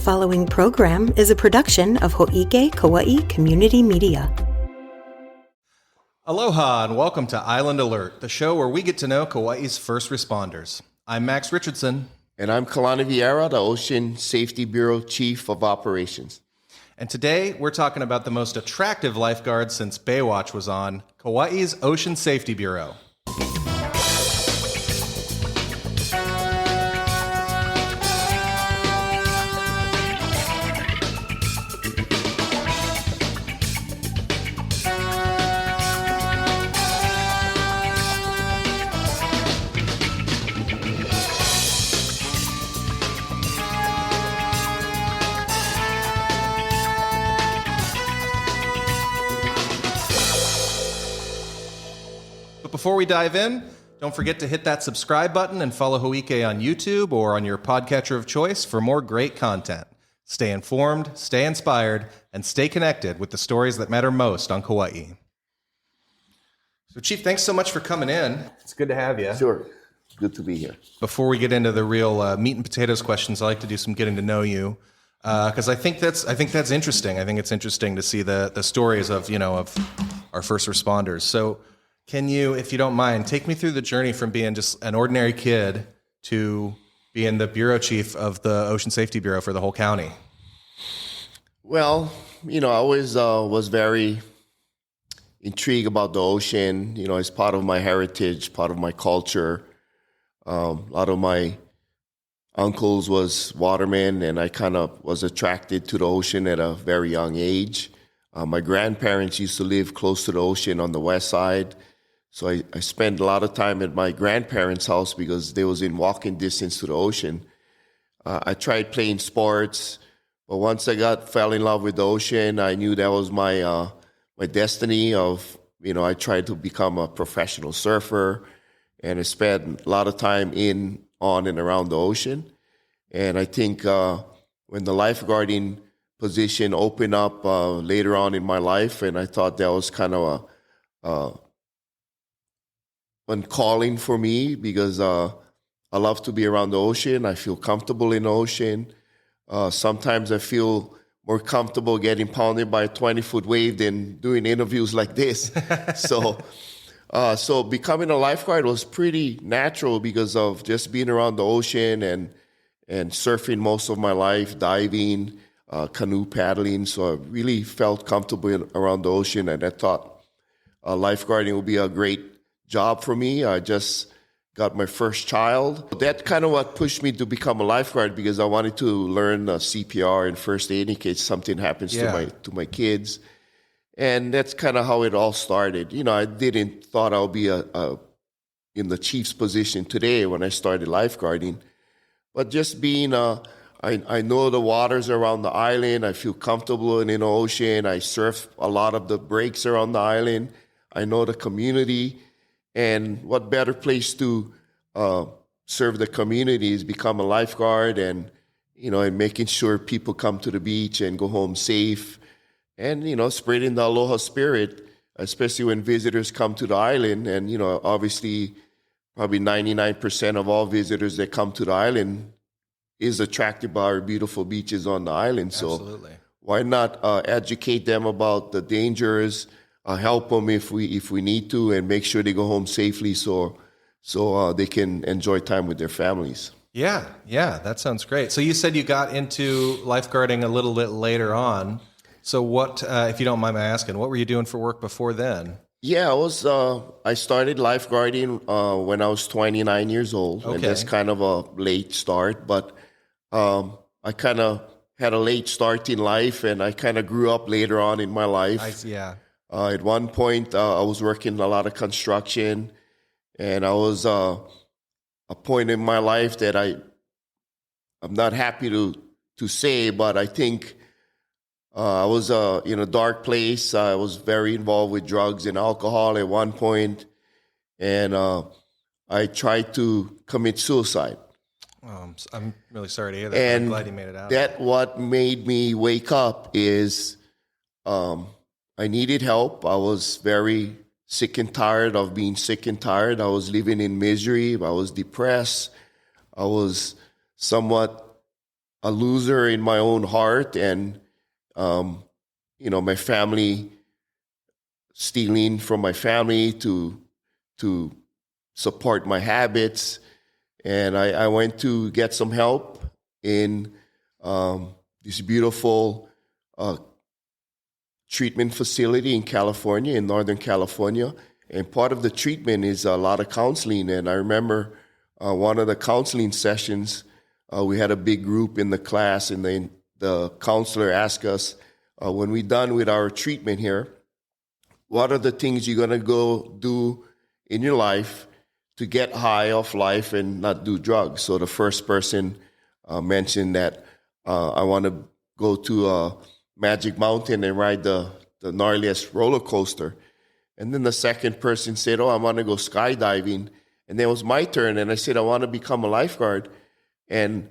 following program is a production of Ho'ike Kauaʻi Community Media. Aloha and welcome to Island Alert, the show where we get to know Kauaʻi's first responders. I'm Max Richardson. And I'm Kalani Vierra, the Ocean Safety Bureau Chief of Operations. And today we're talking about the most attractive lifeguard since Baywatch was on, Kauaʻi's Ocean Safety Bureau. Before we dive in, don't forget to hit that subscribe button and follow Ho'ike on YouTube or on your podcatcher of choice for more great content. Stay informed, stay inspired, and stay connected with the stories that matter most on Kauaʻi. So, Chief, thanks so much for coming in. It's good to have you. Sure. Good to be here. Before we get into the real meat and potatoes questions, I like to do some getting to know you because I think that's interesting. I think it's interesting to see the stories of our first responders. So, can you, if you don't mind, take me through the journey from being just an ordinary kid to being the bureau chief of the Ocean Safety Bureau for the whole county? Well, I always was very intrigued about the ocean. It's part of my heritage, part of my culture. A lot of my uncles was watermen, and I kind of was attracted to the ocean at a very young age. My grandparents used to live close to the ocean on the west side. So I spent a lot of time at my grandparents' house because they was in walking distance to the ocean. I tried playing sports, but once I fell in love with the ocean, I knew that was my destiny. I tried to become a professional surfer, and I spent a lot of time on and around the ocean. And I think when the lifeguarding position opened up later on in my life, and I thought that was kind of a calling for me because I love to be around the ocean. I feel comfortable in the ocean. Sometimes I feel more comfortable getting pounded by a 20-foot wave than doing interviews like this. So becoming a lifeguard was pretty natural because of just being around the ocean and surfing most of my life, diving, canoe paddling. So I really felt comfortable around the ocean, and I thought lifeguarding would be a great job for me. I just got my first child. That kind of what pushed me to become a lifeguard because I wanted to learn CPR and first aid in case something happens to my kids. And that's kind of how it all started. I didn't thought I'll be in the chief's position today when I started lifeguarding, but just being I know the waters around the island. I feel comfortable in the ocean. I surf a lot of the breaks around the island. I know the community. And what better place to serve the community is become a lifeguard and making sure people come to the beach and go home safe and, spreading the aloha spirit, especially when visitors come to the island. And, obviously, probably 99% of all visitors that come to the island is attracted by our beautiful beaches on the island. So Absolutely. Why not educate them about the dangers, help them if we need to, and make sure they go home safely so they can enjoy time with their families. Yeah, that sounds great. So you said you got into lifeguarding a little bit later on. So what, if you don't mind my asking, what were you doing for work before then? Yeah, I started lifeguarding when I was 29 years old, Okay. And that's kind of a late start. But I kind of had a late start in life, and I kind of grew up later on in my life. At one point, I was working a lot of construction, and I was a point in my life that I'm not happy to say, but I think I was in a dark place. I was very involved with drugs and alcohol at one point, and I tried to commit suicide. I'm really sorry to hear that. And I'm glad you made it out. That what made me wake up is I needed help. I was very sick and tired of being sick and tired. I was living in misery. I was depressed. I was somewhat a loser in my own heart, and my family, stealing from my family to support my habits. And I went to get some help in this beautiful treatment facility in California, in Northern California. And part of the treatment is a lot of counseling. And I remember one of the counseling sessions, we had a big group in the class, and then the counselor asked us, when we're done with our treatment here, what are the things you're going to go do in your life to get high off life and not do drugs? So the first person mentioned that I want to go to Magic Mountain and ride the gnarliest roller coaster. And then the second person said, I want to go skydiving. And then it was my turn, and I said, I want to become a lifeguard and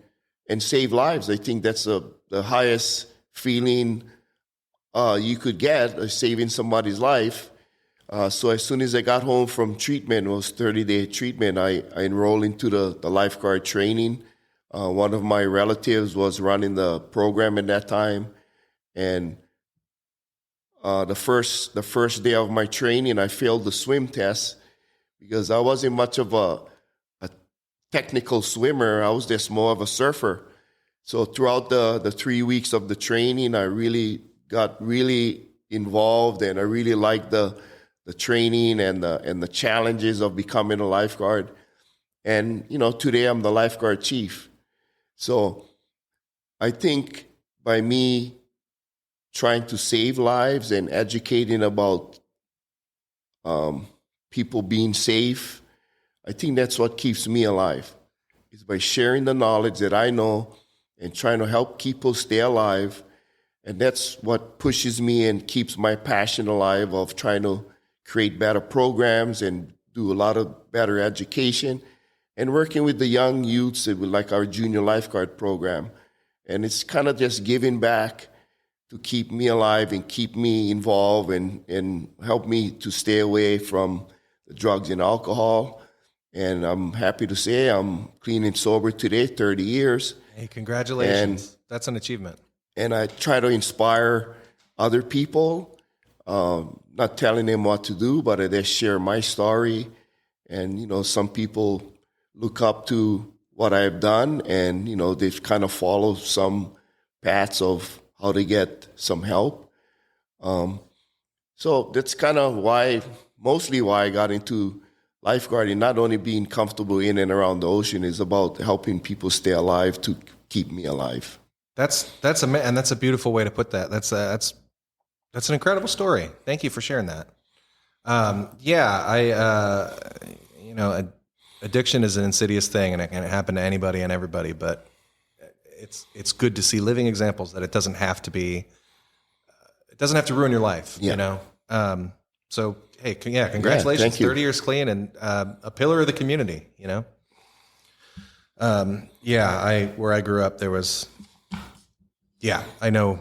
save lives. I think that's the highest feeling you could get, saving somebody's life. So as soon as I got home from treatment, it was 30-day treatment, I enrolled into the lifeguard training. One of my relatives was running the program at that time. And the first day of my training, I failed the swim test because I wasn't much of a technical swimmer. I was just more of a surfer. So throughout the 3 weeks of the training, I really got involved, and I really liked the training and the challenges of becoming a lifeguard. And today I'm the lifeguard chief. So I think by me trying to save lives and educating about people being safe, I think that's what keeps me alive. It's by sharing the knowledge that I know and trying to help people stay alive. And that's what pushes me and keeps my passion alive of trying to create better programs and do a lot of better education and working with the young youths with like our Junior Lifeguard Program. And it's kind of just giving back to keep me alive and keep me involved and help me to stay away from the drugs and alcohol. And I'm happy to say I'm clean and sober today, 30 years. Hey, congratulations. That's an achievement. And I try to inspire other people, not telling them what to do, but I just share my story. And, some people look up to what I've done, and, they've kind of followed some paths of how to get some help. So that's kind of mostly why I got into lifeguarding, not only being comfortable in and around the ocean, is about helping people stay alive to keep me alive. That's a beautiful way to put that. That's an incredible story. Thank you for sharing that. Addiction is an insidious thing, and it can happen to anybody and everybody. But it's good to see living examples that it doesn't have to ruin your life. Yeah. So hey, congratulations! Thank you. 30 years clean and a pillar of the community. Where I grew up, there was. Yeah, I know.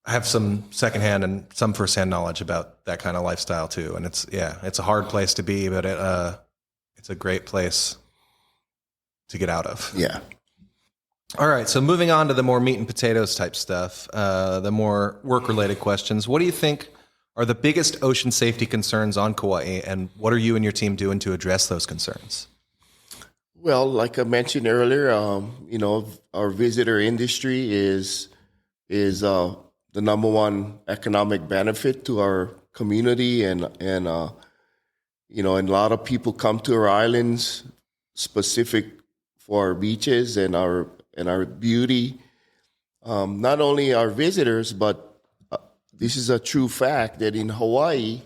I have some secondhand and some firsthand knowledge about that kind of lifestyle too, and it's a hard place to be, but it's a great place to get out of. Yeah. All right, so moving on to the more meat and potatoes type stuff, the more work-related questions. What do you think are the biggest ocean safety concerns on Kauaʻi, and what are you and your team doing to address those concerns? Well, like I mentioned earlier, our visitor industry is the number one economic benefit to our community, and a lot of people come to our islands specific for our beaches and our beauty. Not only our visitors, but this is a true fact that in Hawaii,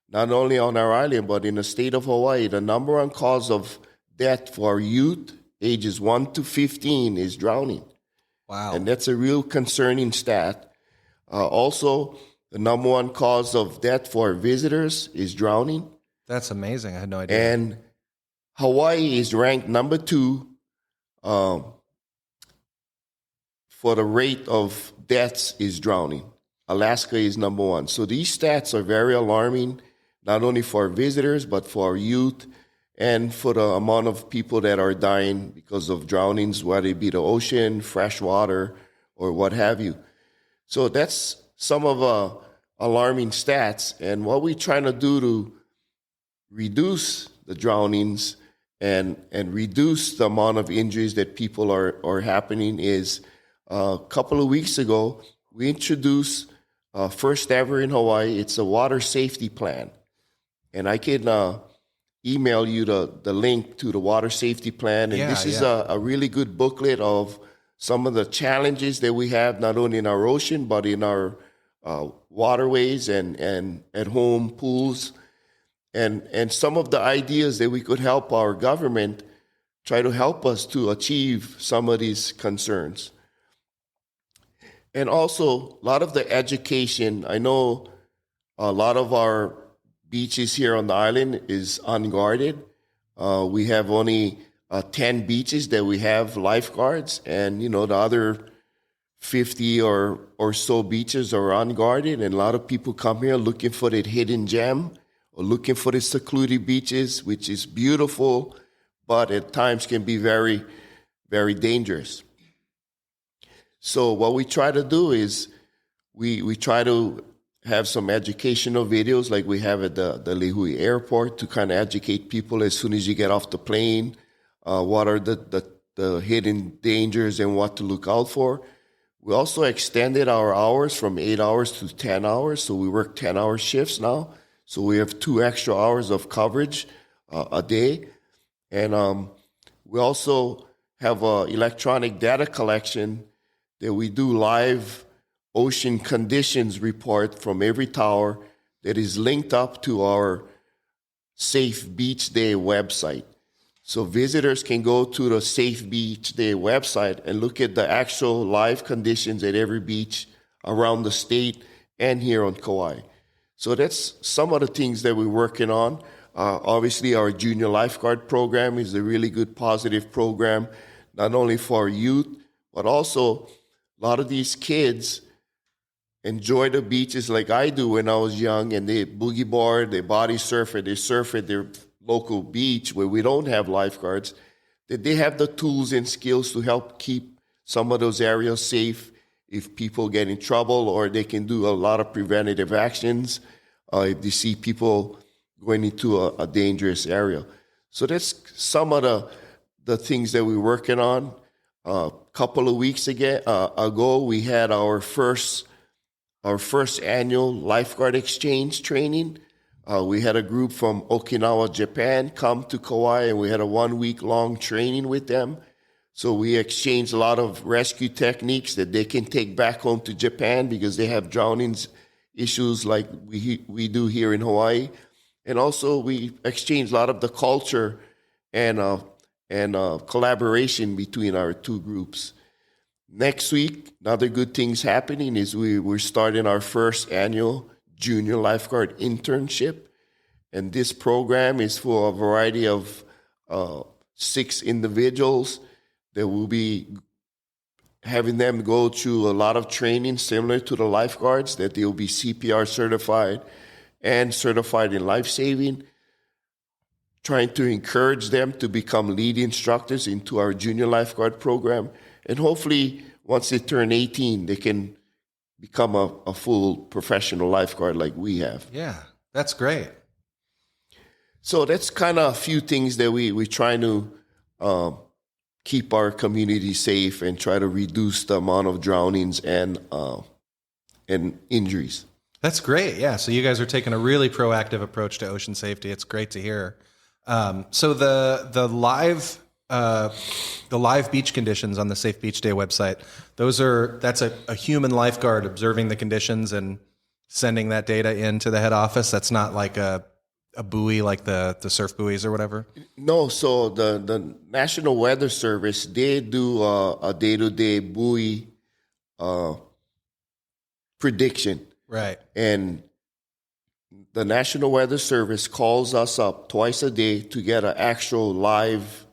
not only on our island, but in the state of Hawaii, the number one cause of death for youth ages 1 to 15 is drowning. Wow. And that's a real concerning stat. Also, the number one cause of death for visitors is drowning. That's amazing. I had no idea. And Hawaii is ranked number 2 for the rate of deaths is drowning. Alaska is number 1. So these stats are very alarming, not only for visitors, but for our youth and for the amount of people that are dying because of drownings, whether it be the ocean, fresh water, or what have you. So that's some of alarming stats. And what we're trying to do to reduce the drownings and reduce the amount of injuries that people are happening is a couple of weeks ago, we introduced first ever in Hawaii, it's a water safety plan. And I can email you the link to the water safety plan. And this is a really good booklet of some of the challenges that we have, not only in our ocean, but in our waterways and at home pools. And some of the ideas that we could help our government try to help us to achieve some of these concerns. And also, a lot of the education, I know a lot of our beaches here on the island is unguarded. We have only 10 beaches that we have lifeguards, and the other 50 or so beaches are unguarded, and a lot of people come here looking for that hidden gem or looking for the secluded beaches, which is beautiful, but at times can be very, very dangerous. So what we try to do is we try to have some educational videos like we have at the Lihui airport to kind of educate people as soon as you get off the plane, what are the hidden dangers and what to look out for. We also extended our hours from 8 hours to 10 hours, so we work 10-hour shifts now. So we have 2 extra hours of coverage a day. And we also have electronic data collection that we do live ocean conditions report from every tower that is linked up to our Safe Beach Day website. So visitors can go to the Safe Beach Day website and look at the actual live conditions at every beach around the state and here on Kauaʻi. So that's some of the things that we're working on. Obviously, our Junior Lifeguard Program is a really good, positive program, not only for our youth, but also a lot of these kids enjoy the beaches like I do when I was young, and they boogie board, they body surf, and they surf at their local beach where we don't have lifeguards, that they have the tools and skills to help keep some of those areas safe if people get in trouble, or they can do a lot of preventative actions if they see people going into a dangerous area. So that's some of the things that we're working on. A couple of weeks ago, we had our first annual lifeguard exchange training. We had a group from Okinawa, Japan come to Kauaʻi, and we had a 1-week-long training with them. So we exchanged a lot of rescue techniques that they can take back home to Japan because they have drownings issues like we do here in Hawaii. And also we exchanged a lot of the culture and collaboration between our two groups. Next week, another good thing's happening is we're starting our first annual Junior Lifeguard Internship. And this program is for a variety of 6 individuals that will be having them go through a lot of training similar to the lifeguards, that they'll be CPR certified and certified in life-saving, trying to encourage them to become lead instructors into our Junior Lifeguard Program. And hopefully, once they turn 18, they can become a full professional lifeguard like we have. Yeah, that's great. So that's kind of a few things that we're trying to keep our community safe and try to reduce the amount of drownings and injuries. That's great. Yeah. So you guys are taking a really proactive approach to ocean safety. It's great to hear. So the live beach conditions on the Safe Beach Day website, that's a human lifeguard observing the conditions and sending that data into the head office. That's not like a buoy like the surf buoys or whatever? No, so the National Weather Service, they do a day-to-day buoy prediction. Right. And the National Weather Service calls us up twice a day to get an actual live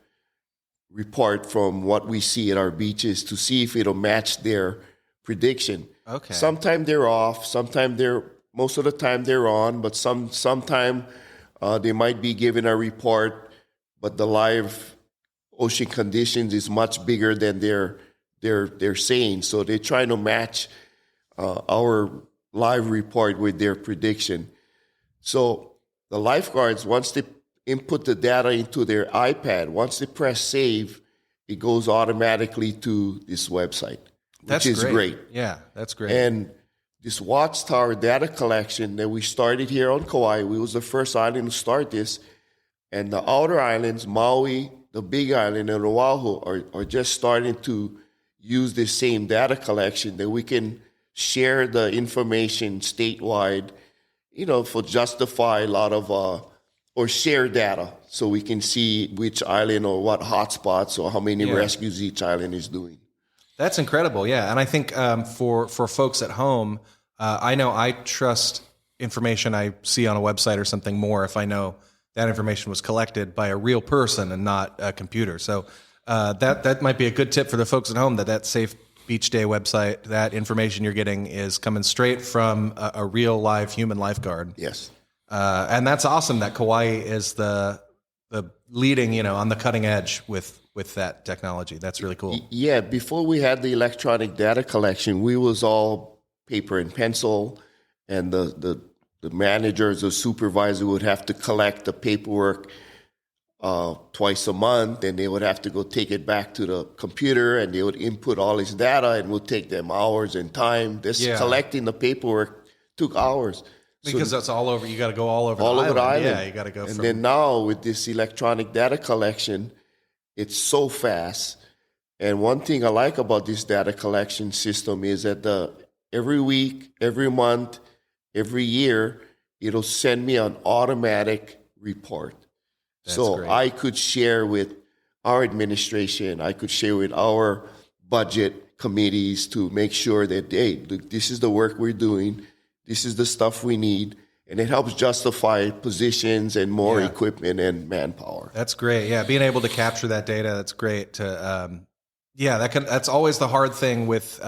report from what we see at our beaches to see if it'll match their prediction. Okay. Sometimes they're off, most of the time they're on, but sometime they might be giving a report but the live ocean conditions is much bigger than they're saying. So they're trying to match our live report with their prediction. So the lifeguards, once they input the data into their iPad, once they press save, it goes automatically to this website, which is great. Yeah, that's great. And this watchtower data collection that we started here on Kauaʻi, we was the first island to start this. And the outer islands, Maui, the Big Island, and Oahu are just starting to use this same data collection that we can share the information statewide, for justify a lot of, or share data so we can see which island or what hotspots or how many rescues each island is doing. That's incredible, yeah. And I think for folks at home, I know I trust information I see on a website or something more if I know that information was collected by a real person and not a computer. So that might be a good tip for the folks at home, that Safe Beach Day website, that information you're getting is coming straight from a real live human lifeguard. Yes. And that's awesome that Kauaʻi is the leading, on the cutting edge with that technology. That's really cool. Yeah, before we had the electronic data collection, we was all paper and pencil, and the managers or supervisor would have to collect the paperwork twice a month, and they would have to go take it back to the computer, and they would input all this data, and it would take them hours and time. Collecting the paperwork took hours. Because that's all over. You got to go all over the island. Yeah, you got to go. And then now with this electronic data collection, it's so fast. And one thing I like about this data collection system is that every week, every month, every year, it'll send me an automatic report. That's great. I could share with our administration, I could share with our budget committees to make sure that, hey, look, this is the work we're doing. This is the stuff we need. And it helps justify positions and more equipment and manpower. That's great. Yeah, being able to capture that data, that's great. That's always the hard thing with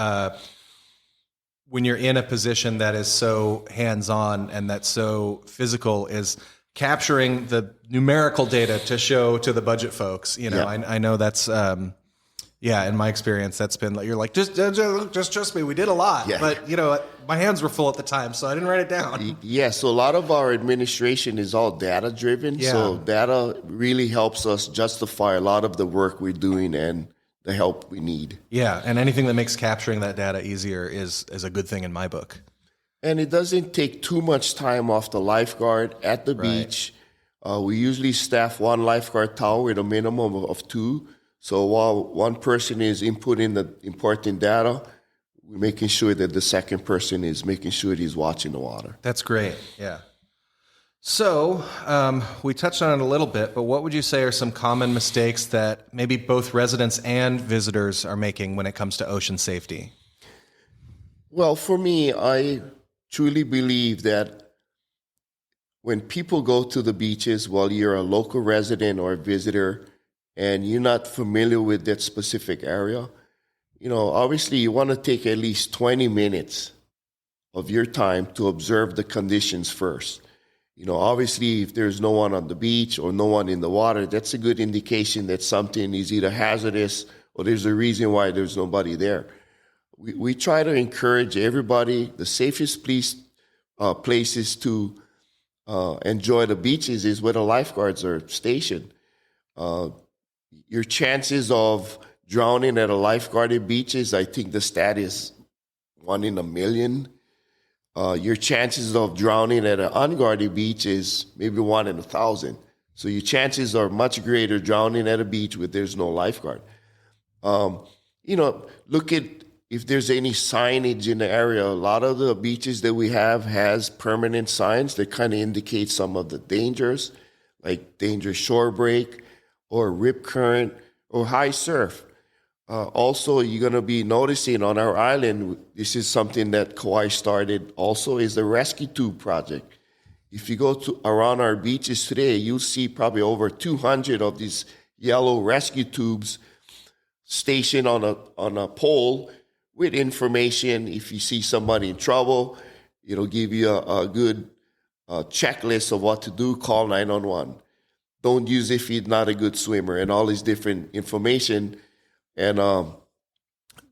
when you're in a position that is so hands-on and that's so physical, is capturing the numerical data to show to the budget folks. I know that's in my experience, that's been like, you're like, just trust me, we did a lot. Yeah. But my hands were full at the time, so I didn't write it down. Yeah, so a lot of our administration is all data driven. Yeah. So data really helps us justify a lot of the work we're doing and the help we need. Yeah, and anything that makes capturing that data easier is a good thing in my book. And it doesn't take too much time off the lifeguard at the beach. We usually staff one lifeguard tower with a minimum of 2. So while one person is inputting the important data, we're making sure that the second person is making sure he's watching the water. That's great, yeah. So we touched on it a little bit, but what would you say are some common mistakes that maybe both residents and visitors are making when it comes to ocean safety? Well, for me, I truly believe that when people go to the beaches, while you're a local resident or a visitor and you're not familiar with that specific area, obviously you want to take at least 20 minutes of your time to observe the conditions first. Obviously, if there's no one on the beach or no one in the water, that's a good indication that something is either hazardous or there's a reason why there's nobody there. We try to encourage everybody. The safest places to enjoy the beaches is where the lifeguards are stationed. Your chances of drowning at a lifeguarded beach is, I think the stat is 1 in a million. Your chances of drowning at an unguarded beach is maybe 1 in 1,000. So your chances are much greater drowning at a beach where there's no lifeguard. Look at if there's any signage in the area. A lot of the beaches that we have has permanent signs that kind of indicate some of the dangers, like danger shore break or rip current or high surf. Also, you're going to be noticing on our island, this is something that Kauaʻi started also, is the rescue tube project. If you go around our beaches today, you'll see probably over 200 of these yellow rescue tubes stationed on a pole with information. If you see somebody in trouble, it'll give you a good checklist of what to do, call 911. don't use if you're not a good swimmer, and all this different information. And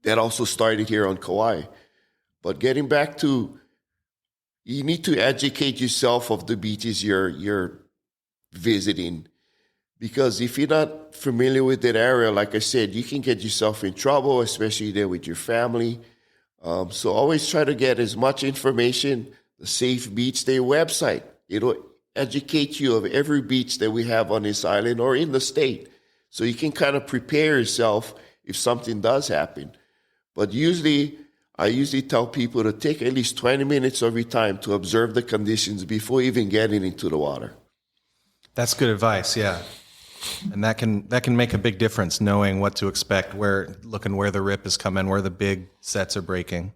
that also started here on Kauaʻi. But getting back to, you need to educate yourself of the beaches you're visiting. Because if you're not familiar with that area, like I said, you can get yourself in trouble, especially there with your family. So always try to get as much information. The Safe Beach Day website, it'll educate you of every beach that we have on this island or in the state. So you can kind of prepare yourself if something does happen. But I usually tell people to take at least 20 minutes of your time to observe the conditions before even getting into the water. That's good advice, yeah. And that can make a big difference, knowing what to expect, looking where the rip is coming, where the big sets are breaking.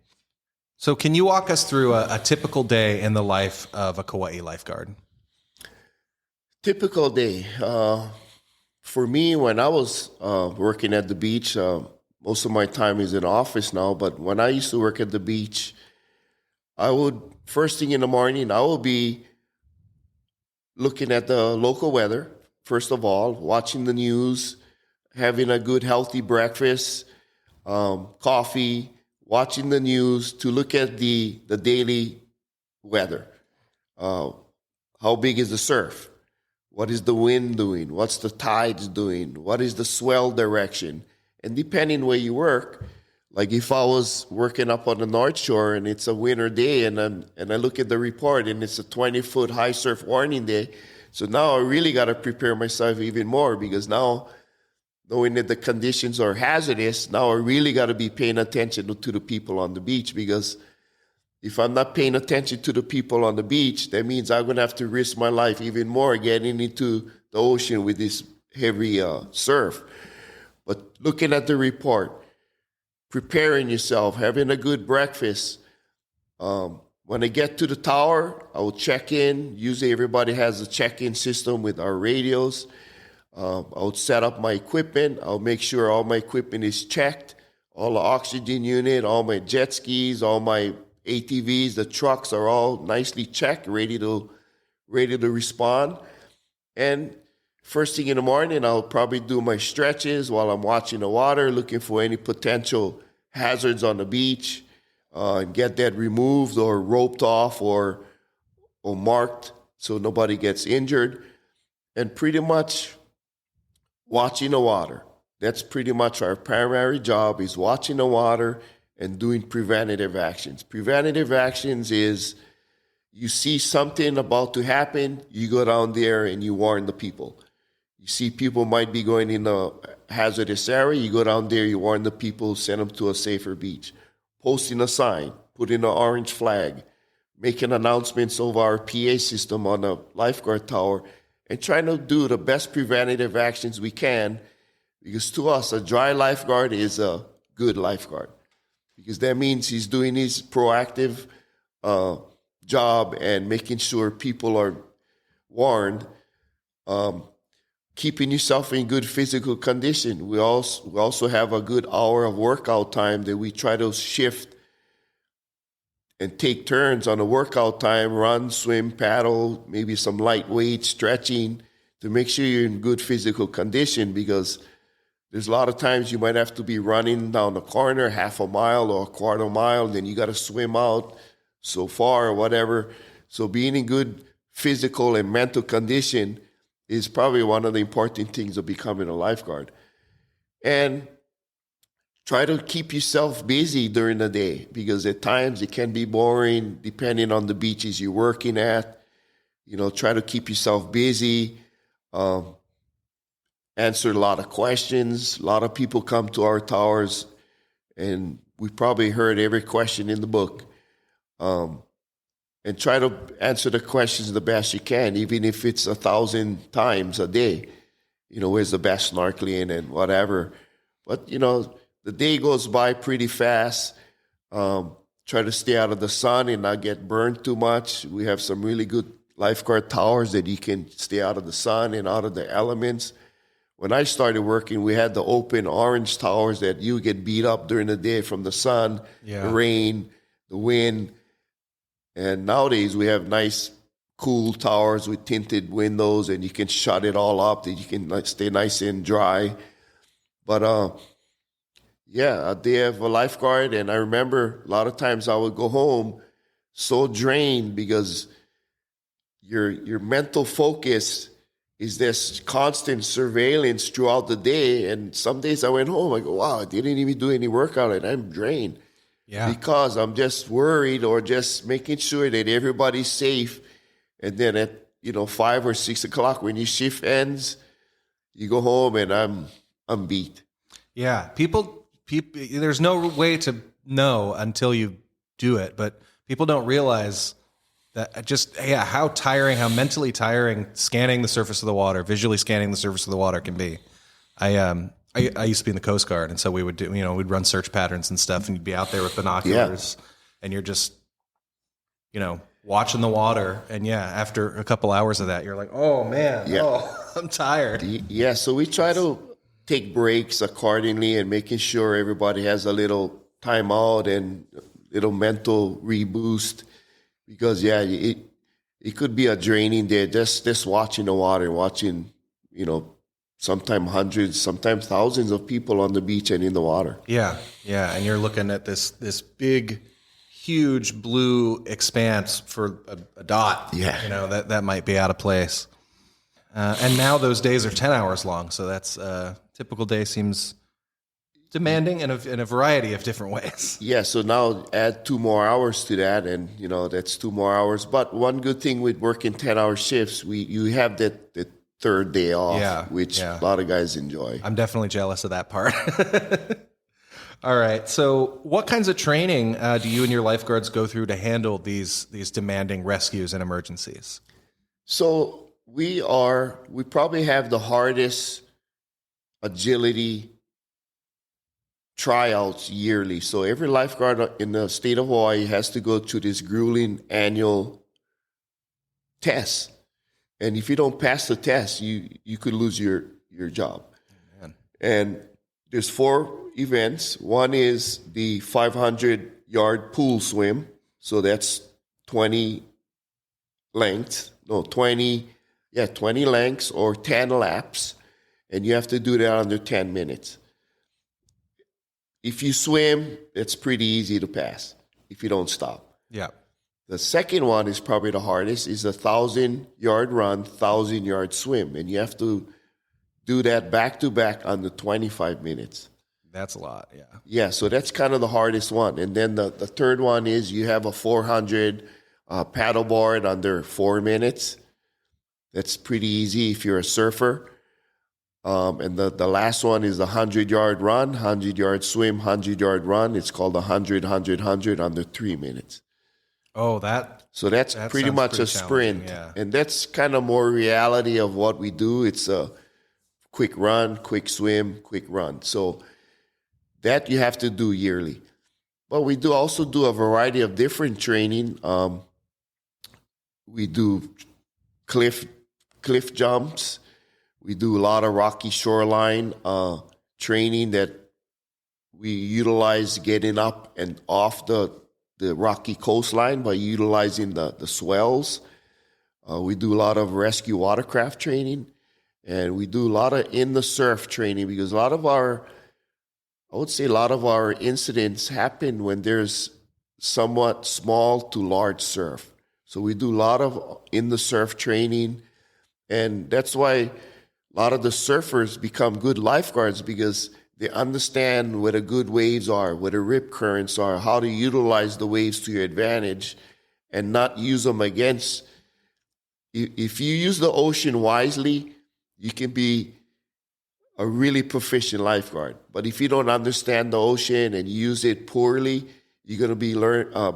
So can you walk us through a typical day in the life of a Kauaʻi lifeguard? Typical day. For me, when I was working at the beach, most of my time is in office now, but when I used to work at the beach, first thing in the morning, I would be looking at the local weather, first of all, watching the news, having a good healthy breakfast, coffee, watching the news to look at the daily weather. How big is the surf? What is the wind doing? What's the tides doing? What is the swell direction? And depending where you work, like if I was working up on the North Shore and it's a winter day and I look at the report and it's a 20-foot high surf warning day, so now I really got to prepare myself even more, because now knowing that the conditions are hazardous, now I really got to be paying attention to the people on the beach, because if I'm not paying attention to the people on the beach, that means I'm going to have to risk my life even more getting into the ocean with this heavy surf. But looking at the report, preparing yourself, having a good breakfast. When I get to the tower, I will check in. Usually everybody has a check-in system with our radios. I'll set up my equipment. I'll make sure all my equipment is checked, all the oxygen unit, all my jet skis, all my ATVs, the trucks are all nicely checked, ready to respond. And first thing in the morning, I'll probably do my stretches while I'm watching the water, looking for any potential hazards on the beach, and get that removed or roped off or marked so nobody gets injured. And pretty much watching the water. That's pretty much our primary job, is watching the water and doing preventative actions. Preventative actions is you see something about to happen, you go down there and you warn the people. You see people might be going in a hazardous area, you go down there, you warn the people, send them to a safer beach. Posting a sign, putting an orange flag, making announcements over our PA system on the lifeguard tower, and trying to do the best preventative actions we can, because to us, a dry lifeguard is a good lifeguard, because that means he's doing his proactive job and making sure people are warned, keeping yourself in good physical condition. We also have a good hour of workout time that we try to shift and take turns on the workout time, run, swim, paddle, maybe some lightweight stretching to make sure you're in good physical condition, because there's a lot of times you might have to be running down the corner, half a mile or a quarter mile, then you got to swim out so far or whatever. So being in good physical and mental condition is probably one of the important things of becoming a lifeguard. And try to keep yourself busy during the day, because at times it can be boring depending on the beaches you're working at. Try to keep yourself busy, answer a lot of questions. A lot of people come to our towers, and we probably heard every question in the book. And try to answer the questions the best you can, even if it's 1,000 times a day. Where's the best snorkeling and whatever. But, the day goes by pretty fast. Try to stay out of the sun and not get burned too much. We have some really good lifeguard towers that you can stay out of the sun and out of the elements. When I started working, we had the open orange towers that you get beat up during the day from the sun, the rain, the wind. And nowadays we have nice cool towers with tinted windows, and you can shut it all up, that you can like stay nice and dry. But yeah, a day of a lifeguard, and I remember a lot of times I would go home so drained because your mental focus is this constant surveillance throughout the day. And some days I went home, I go, wow, I didn't even do any workout and I'm drained. Yeah. Because I'm just worried or just making sure that everybody's safe. And then at 5 or 6 o'clock when your shift ends, you go home and I'm beat. Yeah. People, there's no way to know until you do it, but people don't realize that how tiring, how mentally tiring scanning the surface of the water, visually scanning the surface of the water can be. I used to be in the Coast Guard, and so we would do, we'd run search patterns and stuff, and you'd be out there with binoculars, and you're just, watching the water, and after a couple hours of that, you're like, oh man, I'm tired. Yeah, so we try to take breaks accordingly and making sure everybody has a little time out and little mental reboost. Because it could be a draining day just watching the water, watching sometimes hundreds, sometimes thousands of people on the beach and in the water. Yeah, and you're looking at this big, huge blue expanse for a dot. Yeah, that might be out of place. And now those days are 10 hours long, so that's typical day seems demanding in a variety of different ways. Yeah, so now add 2 more hours to that, and that's 2 more hours. But one good thing with working 10-hour shifts, you have that third day off, which a lot of guys enjoy. I'm definitely jealous of that part. All right, so what kinds of training do you and your lifeguards go through to handle these demanding rescues and emergencies? So we probably have the hardest agility tryouts yearly. So every lifeguard in the state of Hawaii has to go through this grueling annual test. And if you don't pass the test, you could lose your job. Oh, man. And there's 4 events. One is the 500-yard pool swim. So that's 20 lengths or 10 laps. And you have to do that under 10 minutes. If you swim, it's pretty easy to pass if you don't stop. Yeah. The second one is probably the hardest, is a 1,000-yard run, 1,000-yard swim. And you have to do that back-to-back under 25 minutes. That's a lot, yeah. Yeah, so that's kind of the hardest one. And then the third one is you have a 400 paddleboard under 4 minutes. That's pretty easy if you're a surfer. And the last one is the 100-yard run, 100-yard swim, 100-yard run. It's called the 100, 100, 100 under 3 minutes. Oh, So that's pretty much a sprint. Yeah. And that's kind of more reality of what we do. It's a quick run, quick swim, quick run. So that you have to do yearly. But we also do a variety of different training. We do cliff jumps. We do a lot of rocky shoreline training that we utilize getting up and off the rocky coastline by utilizing the swells. We do a lot of rescue watercraft training, and we do a lot of in the surf training because a lot of our incidents happen when there's somewhat small to large surf. So we do a lot of in the surf training, and that's why a lot of the surfers become good lifeguards because they understand where the good waves are, where the rip currents are, how to utilize the waves to your advantage and not use them against. If you use the ocean wisely, you can be a really proficient lifeguard. But if you don't understand the ocean and use it poorly, you're going to be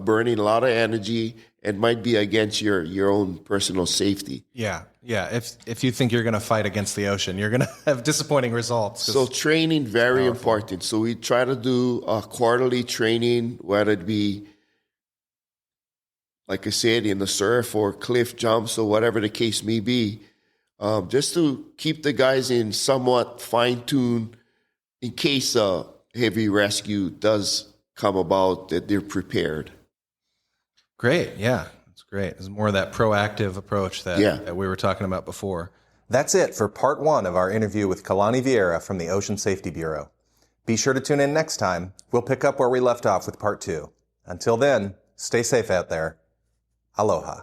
burning a lot of energy and might be against your own personal safety. Yeah. If you think you're going to fight against the ocean, you're going to have disappointing results. So training, very important. So we try to do a quarterly training, whether it be, like I said, in the surf or cliff jumps or whatever the case may be, just to keep the guys in somewhat fine-tuned in case a heavy rescue does come about, that they're prepared. Great. Yeah. That's great. It's more of that proactive approach that we were talking about before. That's it for part 1 of our interview with Kalani Vierra from the Ocean Safety Bureau. Be sure to tune in next time. We'll pick up where we left off with part 2. Until then, stay safe out there. Aloha.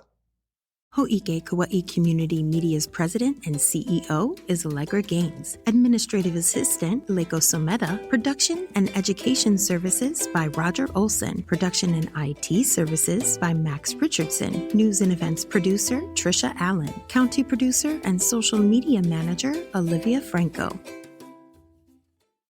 Ho'ike Kauaʻi Community Media's president and CEO is Allegra Gaines. Administrative assistant, Leiko Someda. Production and education services by Roger Olson. Production and IT services by Max Richardson. News and events producer, Trisha Allen. County producer and social media manager, Olivia Franco.